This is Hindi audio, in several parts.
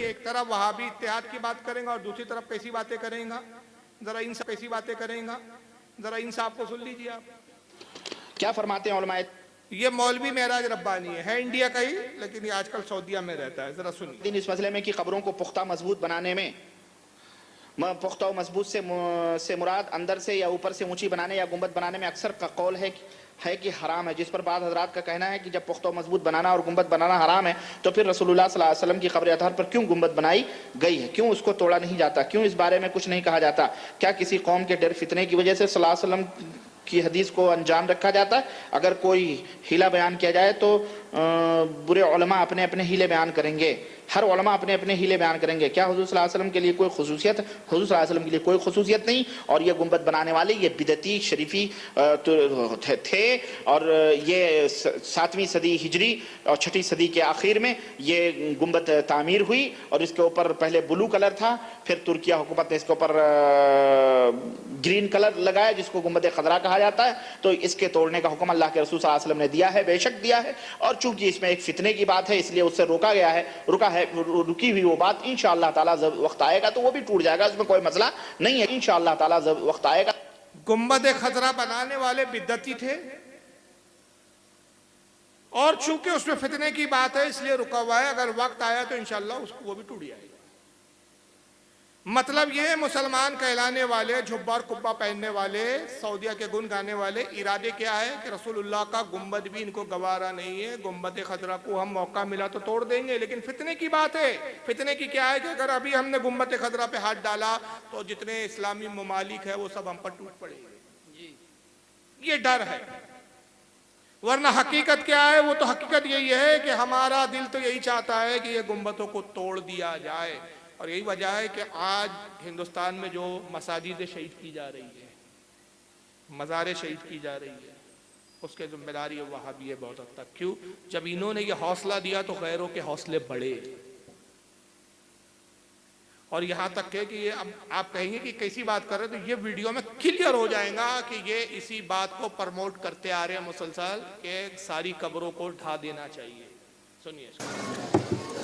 कि एक तरफ वहाबी इत्तेहाद की बात करेंगे और दूसरी तरफ कैसी बातें करेंगे। जरा इन सब कैसी बातें करेंगे, जरा इन साहब को सुन लीजिए आप। क्या फरमाते हैं उलमाए। ये मौलवी महराज रब्बानी है इंडिया का ही, लेकिन ये आजकल सऊदीया में रहता है। जरा सुनिए इस मसले में कि खबरों को पुख्ता मजबूत बनाने में, पुख्ता और मजबूत से मुराद अंदर से या ऊपर से ऊंची बनाने या गुंबद बनाने में अक्सर का कौल है कि हराम है, जिस पर बाद हजरात का कहना है कि जब पुख्ता और मजबूत बनाना और गुंबद बनाना हराम है तो फिर रसूलुल्लाह सल्लल्लाहु अलैहि वसल्लम की कब्र अतहर पर क्यों गुंबद बनाई गई है, क्यों उसको तोड़ा नहीं जाता, क्यों इस बारे में कुछ नहीं कहा जाता। क्या किसी कौम के डर फितने की वजह से सल्लल्लाहु अलैहि वसल्लम की हदीस को अनजान रखा जाता है। अगर कोई हीला बयान किया जाए तो बुरे उलमा अपने अपने हीले बयान करेंगे, हर उलमा अपने अपने हीले बयान करेंगे। क्या हुजूर सल्लल्लाहु अलैहि वसल्लम के लिए कोई खुसूसियत? हुजूर सल्लल्लाहु अलैहि वसल्लम के लिए कोई खुसूसियत नहीं। और ये गुंबद बनाने वाले ये बिदती शरीफी थे और ये 7वीं सदी हिजरी और 6ठी सदी के आखिर में ये गुंबद तामीर हुई और इसके ऊपर पहले ब्लू कलर था, फिर तुर्किया हुकूमत ने इसके ऊपर ग्रीन कलर लगाया जिसको गुंबद खदरा कहा जाता है। तो इसके तोड़ने का हुक्म अल्लाह के रसूल सल्लल्लाहु अलैहि वसल्लम ने दिया है, बेशक दिया है। और चूंकि इसमें एक फितने की बात है इसलिए उससे रोका गया है, रुकी हुई वो बात इंशाअल्लाह ताला जब वक्त आएगा तो वो भी टूट जाएगा, उसमें कोई मसला नहीं है। इंशाअल्लाह ताला जब वक्त आएगा। गुंबद खजरा बनाने वाले बिद्दती थे और चूंकि उसमें फितने की बात है इसलिए रुका हुआ है। अगर वक्त आया तो इंशाअल्लाह उसको वो भी टूट जाएगा। मतलब ये है मुसलमान कहलाने वाले, झुब्बा और कुब्बा पहनने वाले, सऊदिया के गुण गाने वाले, इरादे क्या है कि रसूलुल्लाह का गुंबद भी इनको गवारा नहीं है। गुंबद खजरा को हम मौका मिला तो तोड़ देंगे, लेकिन फितने की बात है। फितने की क्या है कि अगर अभी हमने गुंबद खजरा पे हाथ डाला तो जितने इस्लामी ममालिक है वो सब हम पर टूट पड़ेंगे, ये डर है। वरना हकीकत क्या है? वो तो हकीकत यही है कि हमारा दिल तो यही चाहता है कि ये गुंबदों को तोड़ दिया जाए। और यही वजह है कि आज हिंदुस्तान में जो मसाजिद शहीद की जा रही है, मज़ारे शहीद की जा रही है, उसके जिम्मेदारी वहाबी है बहुत हद तक। क्यों? जब इन्होंने ये हौसला दिया तो गैरों के हौसले बढ़े। और यहाँ तक है कि ये अब आप कहेंगे कि कैसी बात कर रहे हैं, तो ये वीडियो में क्लियर हो जाएगा कि ये इसी बात को प्रमोट करते आ रहे हैं मुसलसल कि सारी कब्रों को ढा देना चाहिए। सुनिए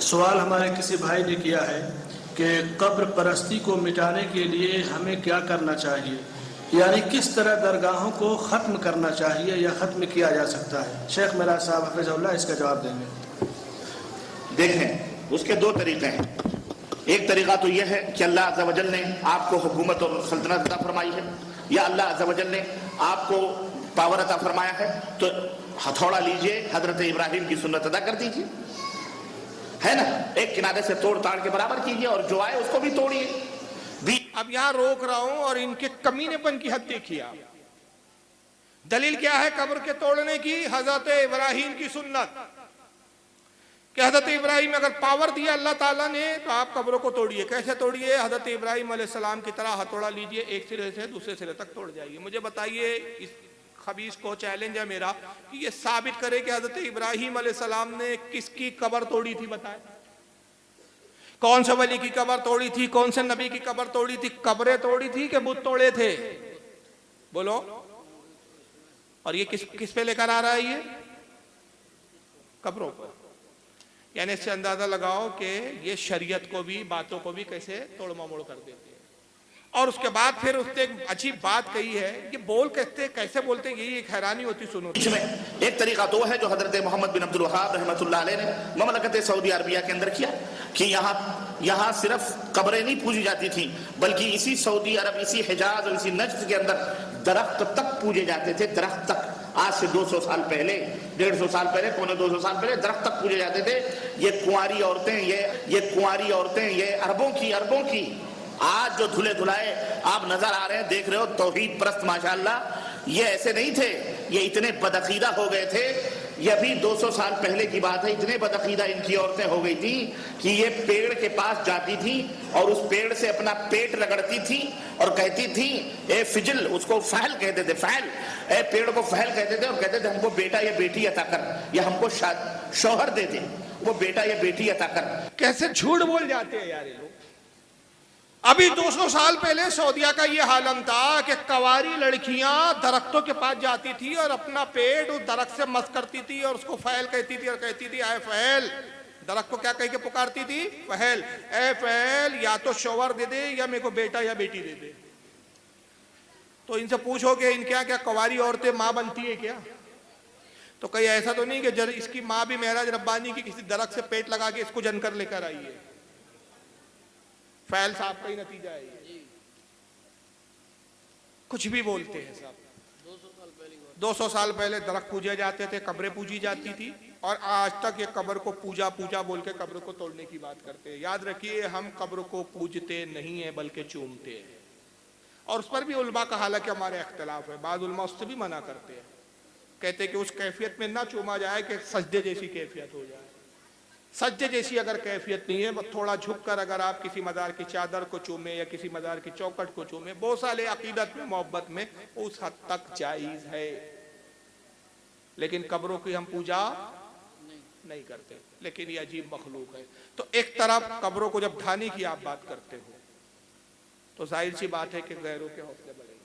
सवाल हमारे किसी भाई ने किया है कि कब्र परस्ती को मिटाने के लिए हमें क्या करना चाहिए, यानी किस तरह दरगाहों को ख़त्म करना चाहिए या ख़त्म किया जा सकता है। शेख मेराज साहब हफ़िज़हुल्लाह इसका जवाब देंगे। देखें, उसके दो तरीके हैं। एक तरीका तो यह है कि अल्लाह अज़्ज़ा वजल ने आपको हुकूमत और सल्तनत अता फरमाई है, या अल्लाह अज़्ज़ा वजल ने आपको पावर अता फरमाया है तो हथौड़ा लीजिए, हजरत इब्राहिम की सुन्नत अदा कर दीजिए, है ना। एक किनारे से तोड़ ताड़ के बराबर कीजिए और जो आए उसको भी तोड़िए। अब यहां रोक रहा हूं और इनके कमीनेपन की हद देखिए आप। दलील क्या है कब्र के तोड़ने की? हजरत इब्राहिम की सुन्नत कि हजरत इब्राहिम अगर पावर दिया अल्लाह ताला ने तो आप कब्रों को तोड़िए। कैसे तोड़िए? हजरत इब्राहिम अलैहिस्सलाम की तरह हथौड़ा लीजिए, एक सिरे से दूसरे सिरे तक तोड़ जाइए। मुझे बताइए, इस खबीस को चैलेंज है मेरा कि ये साबित करे कि हजरत इब्राहिम अलैहिस्सलाम ने किसकी कब्र तोड़ी थी। बताए कौन से वली की कब्र तोड़ी थी, कौन से नबी की कब्र तोड़ी थी? कब्रें तोड़ी थी कि बुत तोड़े थे? बोलो। और ये किस पे लेकर आ रहा है? ये कब्रों पर। यानी इससे अंदाजा लगाओ कि ये शरीयत को भी, बातों को भी कैसे तोड़ ममोड़ कर देते हैं। और उसके बाद फिर उसने एक अजीब बात कही है, ये बोल कैसे बोलते हैं, यही एक हैरानी होती। सुनो, इसमें एक तरीका तो है जो हजरत मोहम्मद बिन अब्दुल वहाब रहमतुल्लाह अलैह ने ममलकत सऊदी अरबिया के अंदर किया कि यहाँ सिर्फ कब्रें नहीं पूजी जाती थी, बल्कि इसी सऊदी अरब, इसी हिजाज और इसी नज्द के अंदर दरख्त तक पूजे जाते थे। दरख्त तक आज से 200 साल पहले, 150 साल पहले, पौने 200 साल पहले दरख्त तक पूजे जाते थे। ये कुंवारी औरतें, ये अरबों की आज जो धुले धुलाए आप नजर आ रहे हैं, देख रहे हो, तौहीद परस्त माशाअल्लाह, ये ऐसे नहीं थे। ये इतने बदअकीदा हो गए थे, ये अभी 200 साल पहले की बात है, इतने बदअकीदा इनकी औरतें हो गई थी कि ये पेड़ के पास जाती थी और उस पेड़ से अपना पेट रगड़ती थी और कहती थी, ए फिजल, उसको फहल कहते थे, फहल, ए पेड़ को फहल कहते थे, और कहते थे हमको बेटा या बेटी अता कर, या हमको शौहर दे दे, वो बेटा या बेटी अता कर। कैसे झूठ बोल जाते हैं यार ये लोग। अभी 200 साल पहले सऊदिया का ये हालम था कि कवारी लड़कियां दरख्तों के पास जाती थी और अपना पेट उस दरख्त से मस करती थी और उसको फैल कहती थी और कहती थी, आए फैल, दरख्त को क्या कह के पुकारती थी? फहल, ए फहल, या तो शोवर दे दे या मेरे को बेटा या बेटी दे दे। तो इनसे पूछोगे इन क्या क्या कवारी औरतें माँ बनती है क्या? तो कहीं ऐसा तो नहीं कि जब इसकी माँ भी महराज रब्बानी की किसी दरख्त से पेट लगा के इसको जनकर लेकर आई है। फैल साहब का ही नतीजा है ये। कुछ भी बोलते हैं साहब। 200 साल पहले दरख्त पूजे जाते थे, कब्रें पूजी जाती थी, और आज तक ये कब्र को पूजा पूजा बोल के कब्र को तोड़ने की बात करते हैं। याद रखिए, हम कब्र को पूजते नहीं है बल्कि चूमते हैं। और उस पर भी उलमा का हालांकि हमारे इख्तलाफ है, बाद उलमा उससे भी मना करते हैं, कहते हैं कि उस कैफियत में ना चूमा जाए कि सजदे जैसी कैफियत हो जाए। सज्जे जैसी अगर कैफियत नहीं है, बस थोड़ा झुककर अगर आप किसी मदार की चादर को चूमे या किसी मदार की चौखट को चूमे, बहुत सारे अकीदत में मोहब्बत में उस हद तक जायज है, लेकिन कब्रों की हम पूजा नहीं करते। लेकिन ये अजीब मखलूक है। तो एक तरफ कब्रों को जब ढाने की आप बात करते हो तो जाहिर सी बात है कि गैरों के हौसले बढ़ेंगे।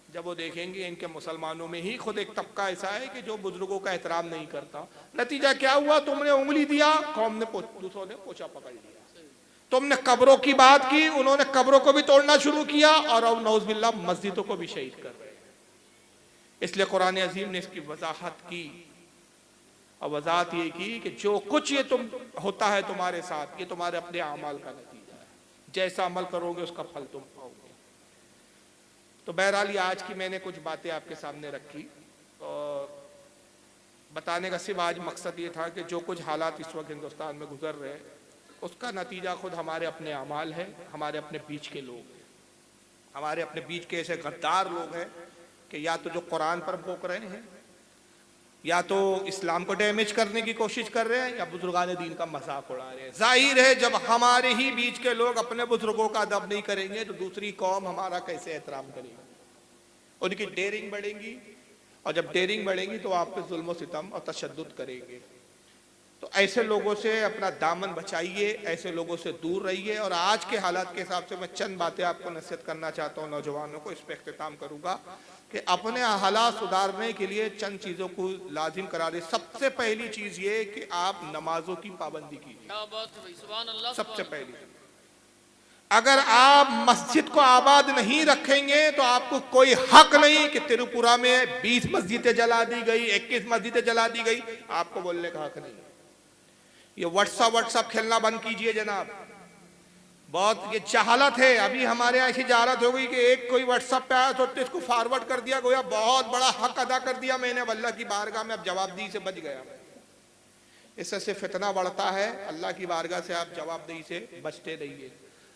जब वो देखेंगे इनके मुसलमानों में ही खुद एक तबका ऐसा है कि जो बुजुर्गों का एहतराम नहीं करता। नतीजा क्या हुआ? तुमने उंगली दिया, कौम ने दूसरों ने पोछा पकड़ लिया। तुमने कब्रों की बात की, उन्होंने कब्रों को भी तोड़ना शुरू किया, और अब नौज़बिल्लाह मस्जिदों को भी शहीद कर रहे हैं। इसलिए कुरान अजीम ने इसकी वजाहत की, और वजाहत ये की कि जो कुछ ये तुम होता है तुम्हारे साथ, ये तुम्हारे अपने अमाल का नतीजा है। जैसा अमल करोगे उसका फल तुम पाओगे। तो बहरहाल ये आज की मैंने कुछ बातें आपके सामने रखी, और बताने का सिर्फ आज मकसद ये था कि जो कुछ हालात इस वक्त हिंदुस्तान में गुजर रहे हैं उसका नतीजा खुद हमारे अपने अमाल है, हमारे अपने बीच के लोग हैं, हमारे अपने बीच के ऐसे गद्दार लोग हैं कि या तो जो कुरान पर भोंक रहे हैं, या तो इस्लाम को डैमेज करने की कोशिश कर रहे हैं, या बुजुर्गान दीन का मजाक उड़ा रहे हैं। जाहिर है जब हमारे ही बीच के लोग अपने बुजुर्गों का अदब नहीं करेंगे तो दूसरी कौम हमारा कैसे एहतराम करेगी? उनकी डेयरिंग बढ़ेगी, और जब डेयरिंग बढ़ेगी तो आप पे जुल्म सितम और तशद्दुद करेंगे। तो ऐसे लोगों से अपना दामन बचाइए, ऐसे लोगों से दूर रहिए। और आज के हालात के हिसाब से मैं चंद बातें आपको नसीहत करना चाहता हूँ नौजवानों को, इस पर इख्तिताम करूँगा कि अपने हालात सुधारने के लिए चंद चीज़ों को लाजिम करा दे। सबसे पहली चीज़ ये कि आप नमाजों की पाबंदी कीजिए। सबसे पहली, अगर आप मस्जिद को आबाद नहीं रखेंगे तो आपको कोई हक नहीं कि त्रिपुरा में 20 मस्जिदें जला दी गई, 21 मस्जिदें जला दी गई, आपको बोलने का हक नहीं। ये व्हाट्सएप खेलना बंद कीजिए जनाब, बहुत ये जहालत है। अभी हमारे यहाँ ऐसी जहालत हो गई कि एक कोई व्हाट्सएप पे आया तो इसको फॉरवर्ड कर दिया, गोया बहुत बड़ा हक अदा कर दिया मैंने अल्लाह की बारगाह में, अब जवाबदेही से बच गया। इससे फितना बढ़ता है, अल्लाह की बारगाह से आप जवाबदेही से बचते रहिए।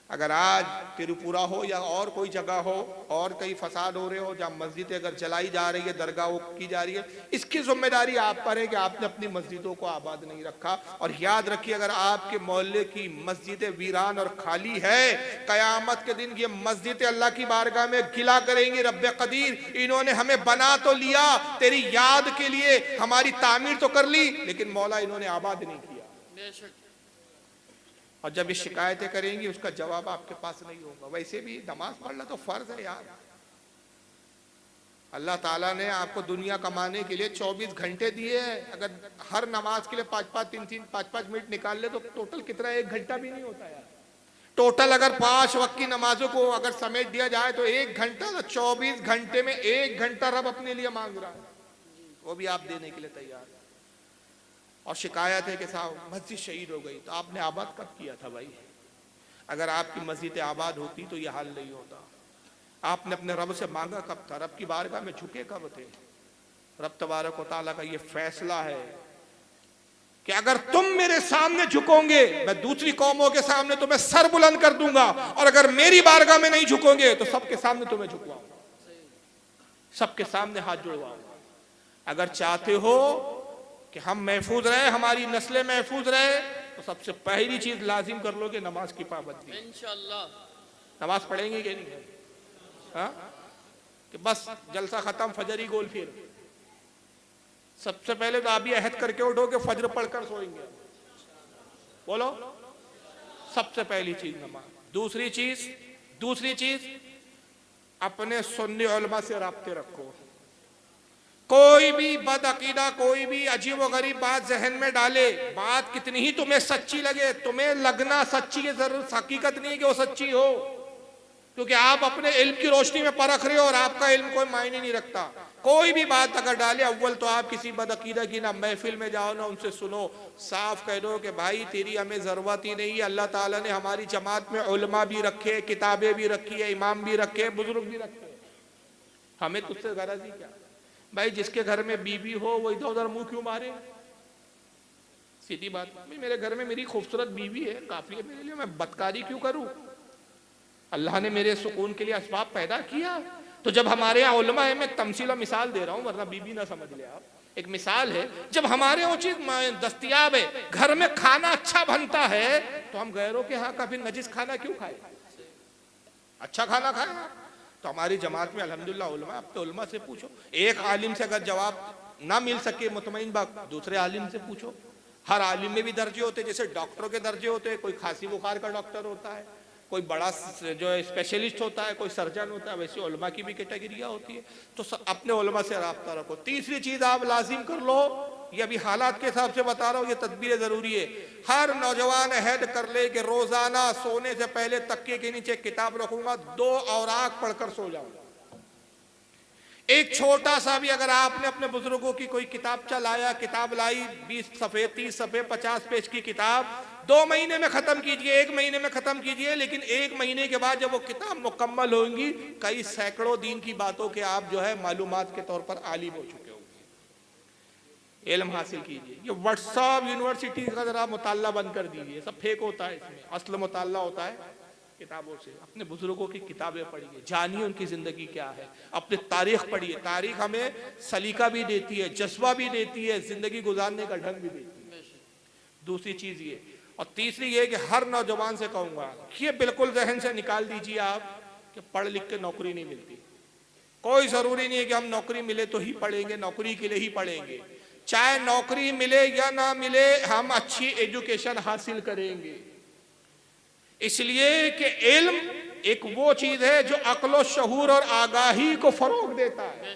अगर आज त्रिपुरा हो या और कोई जगह हो और कई फसाद हो रहे हो, जहाँ मस्जिदें अगर जलाई जा रही है, दरगाह की जा रही है, इसकी जिम्मेदारी आप पर है कि आपने अपनी मस्जिदों को आबाद नहीं रखा। और याद रखिए, अगर आपके मोहल्ले की मस्जिदें वीरान और खाली है, कयामत के दिन ये मस्जिदें अल्लाह की बारगाह में गिला करेंगी, रब्बे कदीर इन्होंने हमें बना तो लिया, तेरी याद के लिए हमारी तामीर तो कर ली, लेकिन मौला इन्होंने आबाद नहीं किया। और जब ये शिकायतें करेंगी उसका जवाब आपके पास नहीं होगा। वैसे भी नमाज पढ़ना तो फर्ज है यार। अल्लाह ताला ने आपको दुनिया कमाने के लिए 24 घंटे दिए हैं। अगर हर नमाज के लिए 5-5 मिनट निकाल ले तो टोटल कितना, 1 घंटा भी नहीं होता यार। टोटल अगर 5 वक्त की नमाजों को अगर समेट दिया जाए तो 1 घंटा, तो 24 घंटे में 1 घंटा रब अपने लिए मांग रहा है, वो भी आप देने के लिए तैयार है। और शिकायत है कि साहब मस्जिद शहीद हो गई, तो आपने आबाद कब किया था भाई? अगर आपकी मस्जिद आबाद होती तो यह हाल नहीं होता। आपने अपने रब से मांगा कब था? रब की बारगाह में झुके कब थे? रब तबारक व तआला का ये फैसला है कि अगर तुम मेरे सामने झुकोगे, मैं दूसरी कौमों के सामने तुम्हें सर बुलंद कर दूंगा, और अगर मेरी बारगाह में नहीं झुकोगे तो सबके सामने तुम्हें झुकवाऊंगा, सबके सामने हाथ जुड़वाऊंगा। अगर चाहते हो कि हम महफूज रहे, हमारी नस्लें महफूज रहे, तो सबसे पहली चीज लाजिम कर लो कि नमाज की पाबंदी। इंशाअल्लाह नमाज पढ़ेंगे कि नहीं? हाँ, कि बस जलसा खत्म, फजर ही गोल फिर। सबसे पहले तो आप ये अहद करके उठो कि फजर पढ़कर सोएंगे। बोलो, सबसे पहली चीज नमाज। दूसरी चीज अपने सुन्नी उलमा से राब्ते रखो। कोई भी बदअकीदा, कोई भी अजीब व गरीब बात जहन में डाले, बात कितनी ही तुम्हें सच्ची लगे, तुम्हें लगना सच्ची की जरूरत हकीकत नहीं है कि वो सच्ची हो, क्योंकि आप अपने इल्म की रोशनी में परख रहे हो और आपका इल्म कोई मायने नहीं रखता। कोई भी बात अगर डाले, अव्वल तो आप किसी बदअकीदा की ना महफिल में जाओ ना उनसे सुनो, साफ कह दो कि भाई तेरी हमें ज़रूरत ही नहीं है। अल्लाह ताला ने हमारी जमात में उलमा भी रखे, किताबें भी रखी है, इमाम भी रखे, बुजुर्ग भी रखे, हमें तुझसे गरज ही क्या। भाई जिसके घर में बीबी हो वो इधर उधर मुंह क्यों मारे, सीधी बात। मेरे घर में मेरी खूबसूरत बीवी है, काफी है मेरे लिए, मैं बदकारी क्यों करूं। अल्लाह ने मेरे सुकून के लिए असबाब पैदा किया। तो जब हमारे यहाँ उलमा है, मैं तमसीला मिसाल दे रहा हूँ वरना बीबी ना समझ ले आप, एक मिसाल है, जब हमारे वो चीज दस्तयाब है, घर में खाना अच्छा बनता है, तो हम गैरों के यहाँ का फिर नजिस खाना क्यों खाए, अच्छा खाना खाए। तो हमारी जमात में अल्हम्दुलिल्लाह उलमा, अब तो उलमा से पूछो, एक आलिम से अगर जवाब ना मिल सके मुतमईन बात, दूसरे आलिम से पूछो। हर आलिम में भी दर्जे होते, जैसे डॉक्टरों के दर्जे होते हैं, कोई खांसी बुखार का डॉक्टर होता है, कोई बड़ा जो है स्पेशलिस्ट होता है, कोई सर्जन होता है, वैसे उलमा की भी कैटेगरिया होती है। तो अपने उलमा से राब्ता रखो। तीसरी चीज आप लाजिम कर लो, ये अभी हालात के हिसाब से बता रहा हूँ, ये तदबीर जरूरी है। हर नौजवान अहद कर ले कि रोजाना सोने से पहले तकिए के नीचे किताब रखूंगा, 2 औराक पढ़कर सो जाऊंगा। एक छोटा सा भी अगर आपने अपने बुजुर्गों की कोई किताब लाया, किताब लाई, 20 सफ़े 30 सफ़े 50 पेज की किताब, 2 महीने में खत्म कीजिए, 1 महीने में खत्म कीजिए, लेकिन 1 महीने के बाद जब वो किताब मुकम्मल होंगी, कई सैकड़ों दीन की बातों के आप जो है मालूमात के तौर पर आलिम हो चुके होंगे। इल्म हासिल कीजिए। ये व्हाट्सएप यूनिवर्सिटी का जरा मुताल्ला बंद कर दीजिए, सब फेक होता है, इसमें असल मुताल्ला होता है किताबों से। अपने बुजुर्गों की किताबें पढ़िए, जानिए उनकी जिंदगी क्या है, अपनी तारीख पढ़िए। तारीख हमें सलीका भी देती है, जज्बा भी देती है, जिंदगी गुजारने का ढंग भी देती है। दूसरी चीज ये, और तीसरी ये कि हर नौजवान से कहूंगा कि ये बिल्कुल जहन से निकाल दीजिए आप कि पढ़ लिख के नौकरी नहीं मिलती। कोई जरूरी नहीं है कि हम नौकरी मिले तो ही पढ़ेंगे, नौकरी के लिए ही पढ़ेंगे। चाहे नौकरी मिले या ना मिले, हम अच्छी एजुकेशन हासिल करेंगे, इसलिए कि इल्म एक वो चीज है जो अक्ल शहूर और आगाही को फरोग देता है।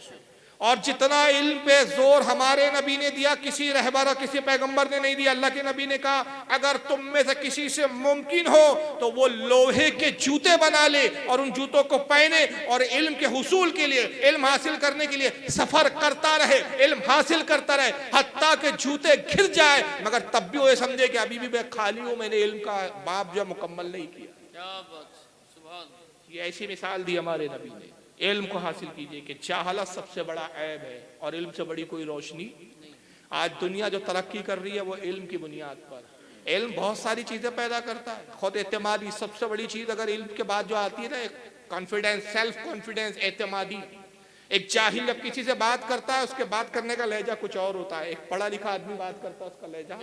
और जितना इल्म पे जोर हमारे नबी ने दिया, किसी रहबर और किसी पैगंबर ने नहीं दिया। अल्लाह के नबी ने कहा, अगर तुम में से किसी से मुमकिन हो तो वो लोहे के जूते बना ले और उन जूतों को पहने और इल्म के हुसूल के लिए, इल्म हासिल करने के लिए सफर करता रहे, इल्म हासिल करता रहे, हत्ता के जूते घिर जाए, मगर तब भी वो ये समझे कि अभी भी मैं खाली हूं, मैंने इल्म का बाब जो मुकम्मल नहीं किया। ये ऐसी मिसाल दी हमारे नबी ने। इल्म को हासिल कीजिए कि जाहलत सबसे बड़ा ऐब है और इल्म से बड़ी कोई रोशनी। आज दुनिया जो तरक्की कर रही है वो इल्म की बुनियाद पर। इल्म बहुत सारी चीजें पैदा करता है, खुद एतमादी सबसे बड़ी चीज अगर इल्म के बाद जो आती है ना, कॉन्फिडेंस, सेल्फ कॉन्फिडेंस, एतमादी। एक जाहिल जब किसी से बात करता है, उसके बात करने का लहजा कुछ और होता है, एक पढ़ा लिखा आदमी बात करता है, उसका लहजा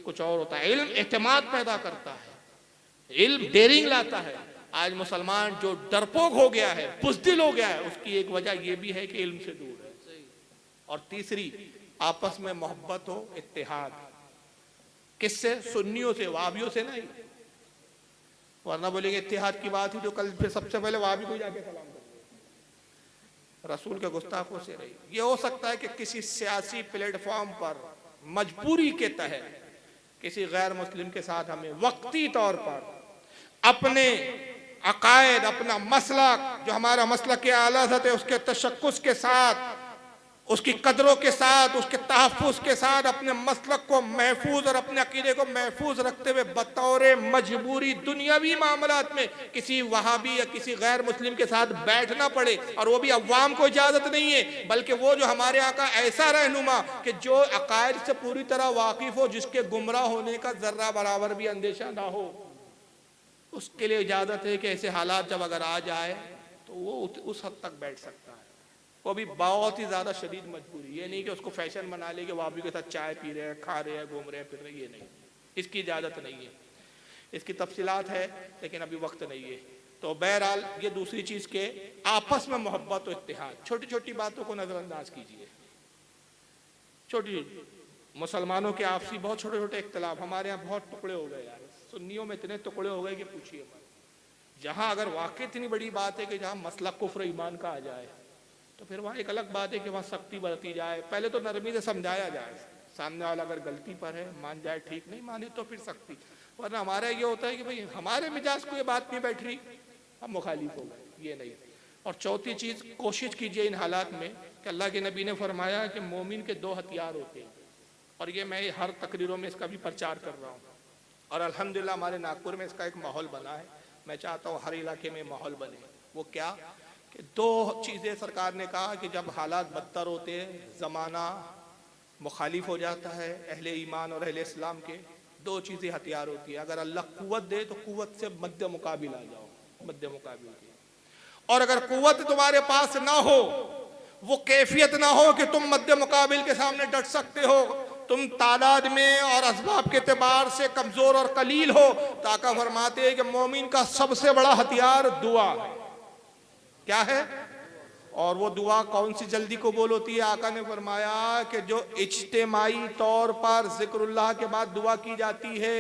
कुछ और होता है। इल्म एतमाद पैदा करता है, इल्म डेयरिंग लाता है। आज मुसलमान जो डरपोक हो गया है, बुज़दिल हो गया है, उसकी एक वजह यह भी है कि इल्म से दूर है। और तीसरी, आपस में मोहब्बत हो, इत्तेहाद। किससे? सुन्नियों से, वाबियों से नहीं। वरना बोलेंगे इत्तेहाद की बात हुई तो कल फिर सबसे पहले वाबी को जाके सलाम कर। रसूल के गुस्ताखों से रही। ये हो सकता है कि किसी सियासी प्लेटफॉर्म पर मजबूरी के तहत किसी गैर मुस्लिम के साथ हमें वक्ती तौर पर अपने अकायद, अपना मसलक, जो हमारा मसलक के आला है, उसके तशक्कुस के साथ, उसकी कदरों के साथ, उसके तहफ़्फ़ुज़ के साथ अपने मसलक को महफूज और अपने अकीदे को महफूज रखते हुए बतौर मजबूरी दुनियावी मामलात में किसी वहाबी या किसी गैर मुस्लिम के साथ बैठना पड़े, और वो भी अवाम को इजाज़त नहीं है, बल्कि वो जो हमारे यहाँ का ऐसा रहनुमा कि जो अकायद से पूरी तरह वाकिफ़ हो, जिसके गुमराह होने का ज़र्रा बराबर भी अंदेशा ना हो, उसके लिए इजाज़त है कि ऐसे हालात जब अगर आ जाए तो वो उस हद तक बैठ सकता है। वो भी बहुत ही ज़्यादा शदीद मजबूरी, ये नहीं कि उसको फैशन बना ले कि वो भी के साथ चाय पी रहे हैं, खा रहे हैं, घूम रहे हैं, फिर रहे, ये नहीं, इसकी इजाज़त नहीं है। इसकी तफसीलात है लेकिन अभी वक्त नहीं है। तो बहरहाल ये दूसरी चीज़ के आपस में मोहब्बत और इत्तेहाद। छोटी छोटी बातों को नज़रअंदाज कीजिए। छोटी मुसलमानों के आपसी बहुत छोटे छोटे इख्तलाफ, हमारे यहाँ बहुत टुकड़े हो गए यार, सुन्नियों में इतने टुकड़े हो गए कि पूछिए मत। जहाँ अगर वाकई इतनी बड़ी बात है कि जहाँ मसला कुफ्र ईमान का आ जाए तो फिर वहाँ एक अलग बात है कि वहाँ सख्ती बरती जाए, पहले तो नरमी से समझाया जाए, सामने वाला अगर गलती पर है मान जाए ठीक, नहीं माने तो फिर सख्ती। वरना हमारा ये होता है कि भाई हमारे मिजाज को ये बात नहीं बैठ रही, हम मुखालिफ हो गए, ये नहीं। और चौथी चीज़, कोशिश कीजिए इन हालात में कि अल्लाह के नबी ने फरमाया कि मोमिन के 2 हथियार होते हैं, और ये मैं हर तकरीरों में इसका भी प्रचार कर रहा हूँ, और अल्हम्दुलिल्लाह हमारे नागपुर में इसका एक माहौल बना है। मैं चाहता हूँ हर इलाके में माहौल बने। वो क्या कि 2 चीज़ें सरकार ने कहा कि जब हालात बदतर होते हैं, ज़माना मुखालिफ हो जाता है अहले ईमान और अहले इस्लाम के, 2 चीज़ें हथियार होती है। अगर अल्लाह कुव्वत दे तो कुव्वत से मध्य मुकाबिल आ जाओ, मध्य मुकाबिल की। और अगर कुव्वत तुम्हारे पास ना हो, वो कैफियत ना हो कि तुम मध्य मुकाबिल के सामने डट सकते हो, तुम तादाद में और असबाब के एतबार से कमजोर और कलील हो, तो आका फरमाते हैं कि मोमिन का सबसे बड़ा हथियार दुआ है। क्या है? और वो दुआ कौन सी जल्दी कबूल होती है? आका ने फरमाया कि जो इज्तिमाई तौर पर जिक्रुल्लाह के बाद दुआ की जाती है।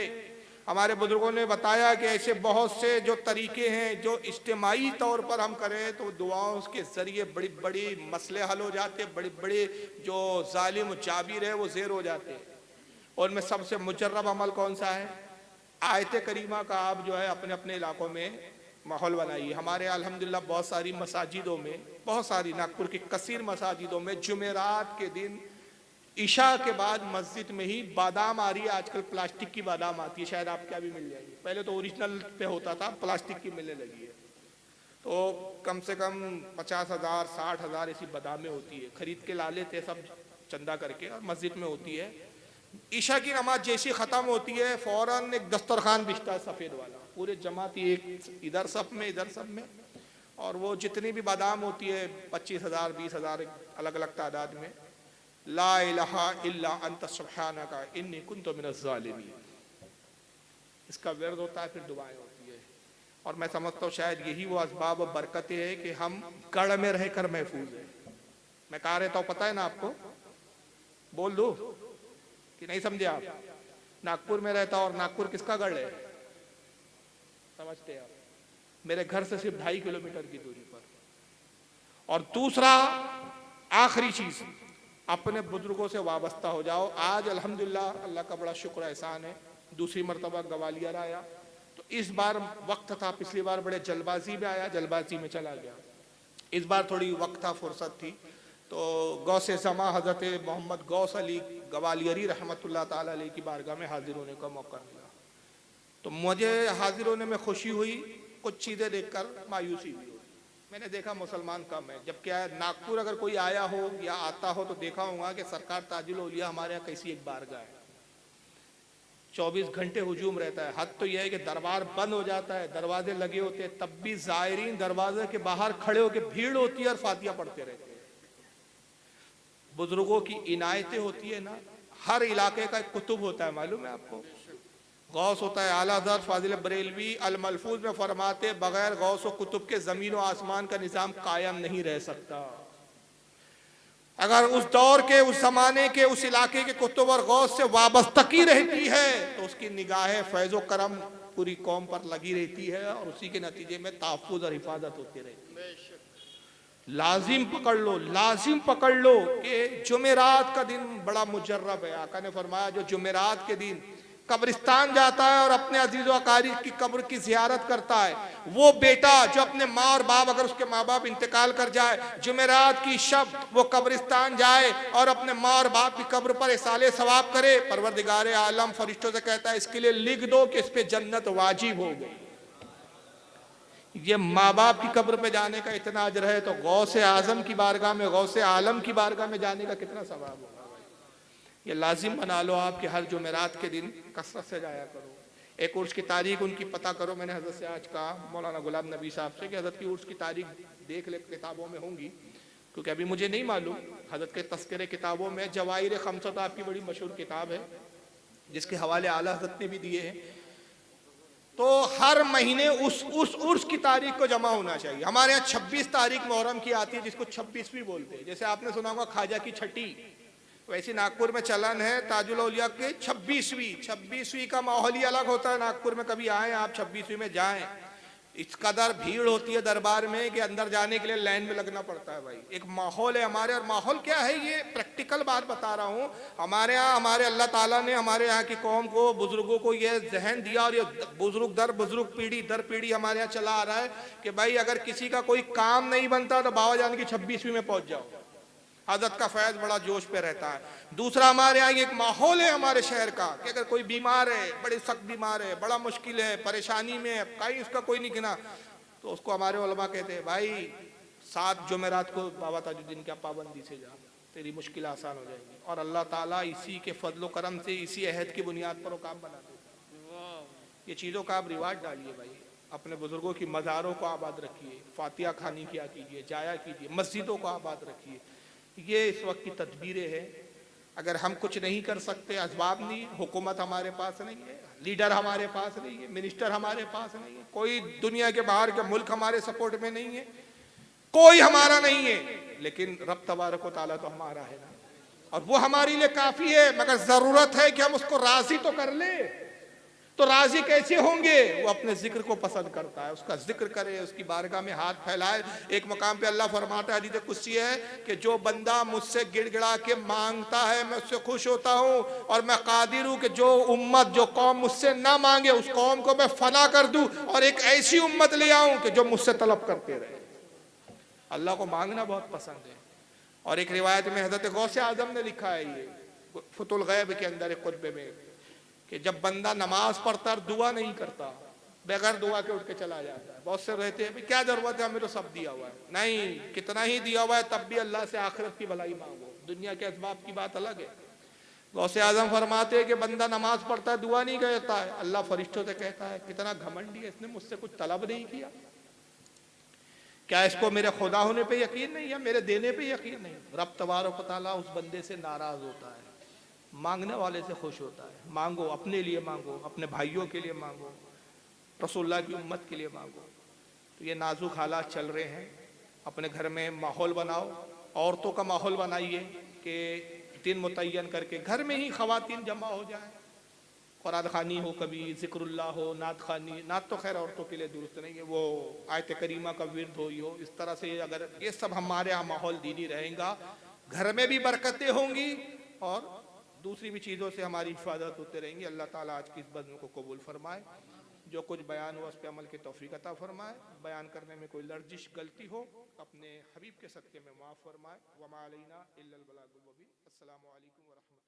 हमारे बुजुर्गों ने बताया कि ऐसे बहुत से जो तरीके हैं जो इज्तिमाई तौर पर हम करें तो दुआओं के जरिए बड़ी बड़ी मसले हल हो जाते, बड़ी बड़ी जो जालिम जाबिर है वो ज़ेर हो जाते। और उनमें सबसे मुजर्रब अमल कौन सा है? आयत करीमा का आप जो है अपने अपने इलाकों में माहौल बनाइए। हमारे अल्हम्दुलिल्लाह बहुत सारी मसाजिदों में, बहुत सारी नागपुर की कसीर मसाजिदों में जुमेरात के दिन ईशा के बाद मस्जिद में ही बादाम आ रही है। आजकल प्लास्टिक की बादाम आती है, शायद आपके यहाँ भी मिल जाएगी। पहले तो ओरिजिनल पे होता था, प्लास्टिक की मिलने लगी है। तो कम से कम 50,000 60,000 ऐसी बादामें होती है, खरीद के ला लेते सब चंदा करके, और मस्जिद में होती है। ईशा की नमाज जैसी ख़त्म होती है फ़ौरन एक दस्तरखान बिछता है सफ़ेद वाला, पूरे जमाती एक इधर सब में इधर सब में, और वो जितनी भी बादाम होती है 25,000 20,000 अलग अलग तादाद में, ला इलाहा इल्ला अंत सुब्हानका इन्नी कुन्तु मिनज़ ज़ालिमीन, इसका विर्द होता है, फिर दुआएं होती है। और मैं समझता हूँ शायद यही वो असबाब और बरकतें हैं कि हम गढ़ में रहकर महफूज हैं। मैं कहा रहता हूँ पता है ना आपको, बोल दूँ कि नहीं समझे आप? नागपुर में रहता, और नागपुर किसका गढ़ है समझते आप? मेरे घर से सिर्फ 2.5 किलोमीटर की दूरी पर। और दूसरा आखिरी चीज, अपने बुजुर्गों से वाबस्ता हो जाओ। आज अल्हम्दुलिल्लाह अल्लाह का बड़ा शुक्र एहसान है, दूसरी मरतबा ग्वालियर आया तो इस बार वक्त था, पिछली बार बड़े जल्दबाजी में आया, जल्दबाजी में चला गया। इस बार थोड़ी वक्त था, फुर्सत थी, तो गौसे ज़मा हज़रत मोहम्मद गौस अली ग्वालियरी रहमतुल्लाह ताला अलैह की बारगाह में हाजिर होने का मौका मिला। तो मुझे हाजिर होने में खुशी हुई, कुछ चीज़ें देखकर मायूसी भी हुई। मैंने देखा मुसलमान कम है, जब क्या नागपुर अगर कोई आया हो या आता हो तो देखा होगा कि सरकार ताजुल औलिया हमारे यहाँ कैसी एक बारगाह है, 24 घंटे हुजूम रहता है। हद तो यह है कि दरबार बंद हो जाता है, दरवाजे लगे होते हैं, तब भी ज़ायरीन दरवाजे के बाहर खड़े होकर भीड़ होती है और फातिया पढ़ते रहते हैं। बुजुर्गों की इनायतें होती है ना, हर इलाके का एक कुतुब होता है, मालूम है आपको? गौस होता है। आला हज़रत फाजिल बरेलवी अल मलफूज में फरमाते, बगैर गौस और कुतुब के ज़मीन और आसमान का निज़ाम कायम नहीं रह सकता। अगर उस दौर के, उस ज़माने के, उस इलाके के कुतुब और गौस से वाबस्तगी रहती है तो उसकी निगाह फैज़ व करम पूरी कौम पर लगी रहती है, और उसी के नतीजे में तहफ़्फ़ुज़ और हिफाजत होती रहती है। लाजिम पकड़ लो, लाजिम पकड़ लो कि जुमेरात का दिन बड़ा मुजर्रब है। आका ने फरमाया जो जुमेरात के दिन कब्रिस्तान जाता है और अपने अजीज व अकारीब की कब्र की जियारत करता है, वो बेटा जो अपने माँ और बाप, अगर उसके माँ बाप इंतकाल कर जाए, जुमेरात की शब वो कब्रिस्तान जाए और अपने माँ और बाप की कब्र पर इसाले सवाब करे, परवरदिगार आलम फरिश्तों से कहता है इसके लिए लिख दो कि इस पे जन्नत वाजिब हो गई। ये माँ बाप की कब्र पे जाने का इतना अजर है, तो गौसे आजम की बारगाह में, गौसे आलम की बारगाह में जाने का कितना सवाब होगा। ये लाजिम बना लो आप कि हर जुमेरात के दिन कसरत से जाया करो। एक उर्स की तारीख उनकी पता करो। मैंने हजरत से आज कहा, मौलाना गुलाम नबी साहब से, कि हजरत की उर्स की तारीख देख ले, किताबों में होंगी, क्योंकि अभी मुझे नहीं मालूम। हजरत के तस्करे किताबों में जवाहिर खमसत आपकी बड़ी मशहूर किताब है, जिसके हवाले आला हजरत ने भी दिए हैं। तो हर महीने उस उर्स की तारीख को जमा होना चाहिए। हमारे यहाँ 26 तारीख मुहर्रम की आती है, जिसको 26वीं बोलते हैं। जैसे आपने सुना होगा ख्वाजा की छठी, वैसे नागपुर में चलन है ताजुल औलिया के 26वीं का माहौल ही अलग होता है। नागपुर में कभी आए आप, 26वीं में जाएं, इस कदर भीड़ होती है दरबार में कि अंदर जाने के लिए लाइन में लगना पड़ता है भाई। एक माहौल है हमारे, और माहौल क्या है, ये प्रैक्टिकल बात बता रहा हूँ। हमारे यहाँ, हमारे अल्लाह ताला ने हमारे यहाँ की कौम को, बुजुर्गों को ये जहन दिया, और ये बुजुर्ग दर बुजुर्ग, पीढ़ी दर पीढ़ी हमारे यहाँ चला आ रहा है कि भाई अगर किसी का कोई काम नहीं बनता तो बाबा जान की 26वीं में पहुंच जाओ। हजरत का फैज बड़ा जोश पे रहता है। दूसरा, हमारे यहाँ एक माहौल है हमारे शहर का कि अगर कोई बीमार है, बड़े सख्त बीमार है, बड़ा मुश्किल है, परेशानी में है, कहीं उसका कोई नहीं गिना, तो उसको हमारे उलमा कहते हैं भाई 7 जुमेरात को बाबा ताजुद्दीन क्या पाबंदी से जा, तेरी मुश्किल आसान हो जाएगी। और अल्लाह ताला इसी के फजलो करम से, इसी अहद की बुनियाद पर वो काम बना देता। ये चीज़ों का आप रिवाज डालिए भाई, अपने बुजुर्गों की मज़ारों को आबाद रखिए, फातिहा खानी किया कीजिए, जाया कीजिए, मस्जिदों को आबाद रखिए। ये इस वक्त की तदबीरें हैं। अगर हम कुछ नहीं कर सकते, असबाब नहीं, हुकूमत हमारे पास नहीं है, लीडर हमारे पास नहीं है, मिनिस्टर हमारे पास नहीं है, कोई दुनिया के बाहर के मुल्क हमारे सपोर्ट में नहीं है, कोई हमारा नहीं है, लेकिन रब तबारक व तआला तो हमारा है ना, और वो हमारे लिए काफ़ी है। मगर ज़रूरत है कि हम उसको राज़ी तो कर ले। तो राजी कैसे होंगे? वो अपने जिक्र को पसंद करता है, उसका जिक्र करे, उसकी बारगाह में हाथ फैलाए। एक मकाम पे अल्लाह फरमाता है, हदीस कुदसी है कि जो बंदा मुझसे गिड़गिड़ा के मांगता है मैं उससे खुश होता हूँ, और मैं कादिर हूँ कि जो उम्मत, जो कौम मुझसे ना मांगे उस कौम को मैं फना कर दूँ, और एक ऐसी उम्मत ले आऊँ कि जो मुझसे तलब करते रहे। अल्लाह को मांगना बहुत पसंद है। और एक रिवायत में हज़रत गौसे आज़म ने लिखा है, ये फतुल गैब के अंदर एक खुतबे में, कि जब बंदा नमाज पढ़ता दुआ नहीं करता, बगैर दुआ के उठ के चला जाता है। बहुत से रहते हैं क्या जरूरत है, हमें तो सब दिया हुआ है। नहीं, कितना ही दिया हुआ है तब भी अल्लाह से आखिरत की भलाई मांगो, दुनिया के असबाब की बात अलग है। गौसे आजम फरमाते हैं कि बंदा नमाज पढ़ता है, दुआ नहीं करता है, अल्लाह फरिश्तों से कहता है कितना घमंडी है, इसने मुझसे कुछ तलब नहीं किया। क्या इसको मेरे खुदा होने पे यकीन नहीं, या मेरे देने पे यकीन नहीं? रब तबारक व तआला उस बंदे से नाराज होता है, मांगने वाले से खुश होता है। मांगो, अपने लिए मांगो, अपने भाइयों के लिए मांगो, रसूलुल्लाह की उम्मत के लिए मांगो। तो ये नाजुक हालात चल रहे हैं, अपने घर में माहौल बनाओ, औरतों का माहौल बनाइए कि दिन मुतय्यन करके घर में ही ख़वातीन जमा हो जाए, कुरान खानी हो, कभी ज़िक्रुल्लाह हो, नात खानी। नात तो खैर औरतों के लिए दुरुस्त नहीं है, वो आयत करीमा का विर्द हो ही हो। इस तरह से अगर ये सब हमारे यहाँ माहौल दीनी रहेगा, घर में भी बरकतें होंगी और दूसरी भी चीज़ों से हमारी हिफाजत होते रहेंगी। अल्लाह ताला आज की इस बज़्म को कबूल फरमाए, जो कुछ बयान हुआ उस पर अमल की तौफीक अता फरमाए, बयान करने में कोई लर्जिश गलती हो अपने हबीब के सदक़े में माफ़ फरमाए। वमा अलैना इल्लल बलागुल मुबीन। अस्सलामु अलैकुम व रहमतुल्लाह।